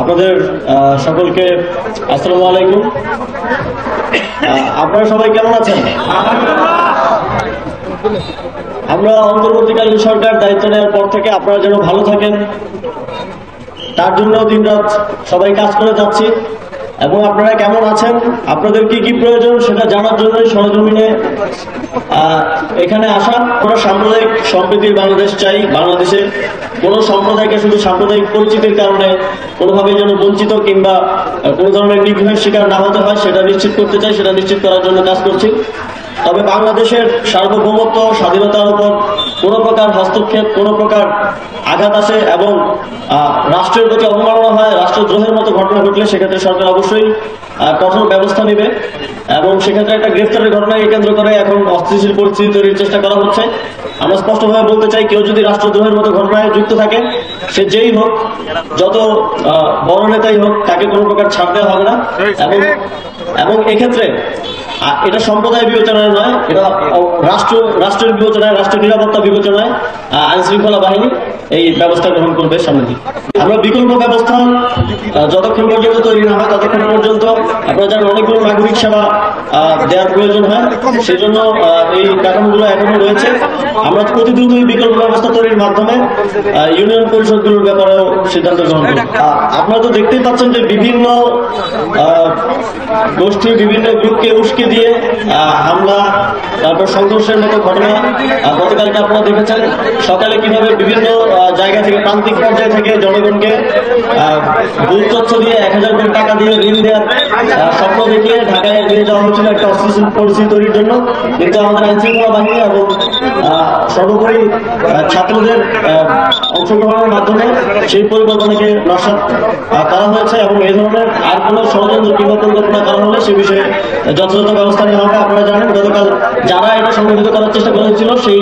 আপনাদের সকলকে আসসালামু আলাইকুম। আপনারা সবাই কেমন আছেন? আমরা অন্তর্বর্তীকালীন সরকার দায়িত্ব নেওয়ার পর থেকে আপনারা যেন ভালো থাকেন তার জন্য দিনরাত সবাই কাজ করে যাচ্ছি এবং আপনারা কেমন আছেন, আপনাদের কি কি প্রয়োজন সেটা জানার জন্যই সরজমিনে এখানে আসা। আমরা সাম্প্রদায়িক সম্প্রীতির বাংলাদেশ চাই। বাংলাদেশে কোনো সম্প্রদায়কে শুধু সাম্প্রদায়িক পরিচিতির কারণে কোনোভাবে যেন বঞ্চিত কিংবা কোনো ধরনের নিগ্রহের শিকার না হতে হয় সেটা নিশ্চিত করতে চাই, সেটা নিশ্চিত করার জন্য কাজ করছি। তবে বাংলাদেশের সার্বভৌমত্ব স্বাধীনতার উপর কোনো প্রকার হস্তক্ষেপ, কোনো প্রকার আঘাত আসে এবং রাষ্ট্রের প্রতি অবমাননা হয়, রাষ্ট্রদ্রোহের মতো ঘটনা ঘটলে সেক্ষেত্রে সরকার অবশ্যই কঠোর ব্যবস্থা নেবে এবং সেক্ষেত্রে একটা গ্রেফতারের ঘটনাকে কেন্দ্র করে এখন অস্থিতিশীল পরিস্থিতি তৈরির চেষ্টা করা হচ্ছে। আমরা স্পষ্টভাবে বলতে চাই, কেউ যদি রাষ্ট্রদ্রোহের মতো ঘটনায় যুক্ত থাকে, সে যেই হোক, যত বড় নেতাই হোক, তাকে কোনো প্রকার ছাড় দেওয়া হবে না। এবং এক্ষেত্রে এটা সম্প্রদায় বিবেচনায় নয়, এটা রাষ্ট্রের বিবেচনায়, রাষ্ট্রের নিরাপত্তা বিবেচনায় আইন শৃঙ্খলা বাহিনী এই ব্যবস্থা গ্রহণ করবে সামনে দিকে। আমরা বিকল্প ব্যবস্থা যতক্ষণ পর্যন্ত তৈরি না হয় ততক্ষণ পর্যন্ত আপনারা জানেন অনেকগুলো নাগরিক সেবা দেওয়ার প্রয়োজন হয়, সেই জন্য এই কাঠামোগুলো এখনো রয়েছে। আমরা অতি দ্রুত এই বিকল্প ব্যবস্থা তৈরির মাধ্যমে ইউনিয়ন পরিষদগুলোর ব্যাপারেও সিদ্ধান্ত গ্রহণ করব। আপনারা তো দেখতেই পাচ্ছেন যে বিভিন্ন গোষ্ঠী, বিভিন্ন গ্রুপকে উস্কে দিয়ে হামলা, তারপর সংঘর্ষের মতো ঘটনা গতকালকে আপনারা দেখেছেন। সকালে কিভাবে বিভিন্ন জায়গা থেকে, প্রান্তিক পর্যায় থেকে জনগণকে ভুল তথ্য দিয়ে 1000 কোটি টাকা দিয়ে ঋণ দেওয়ার স্বপ্ন দেখিয়ে ঢাকায় নিয়ে যাওয়া হচ্ছিল একটা অস্থিতিশীল পরিস্থিতি তৈরির জন্য। কিন্তু আমাদের আইন শৃঙ্খলা বাহিনী এবং সর্বোপরি ছাত্রদের অংশগ্রহণের মাধ্যমে সেই পরিকল্পনাকে নস্যাৎ করা হয়েছে এবং এই ধরনের আর কোনো ষড়যন্ত্র কিংবা পরিকল্পনা করা হলে সে বিষয়ে যথাযথ ব্যবস্থা নেওয়া হবে। আপনারা জানেন গতকাল যারা এটা সংগঠিত করার চেষ্টা করেছিল সেই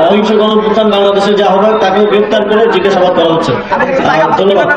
অহিংস গণঅভ্যুত্থান বাংলাদেশের যে আহ্বায়ক, তাকেও গ্রেফতার করে জিজ্ঞাসাবাদ করা হচ্ছে। ধন্যবাদ।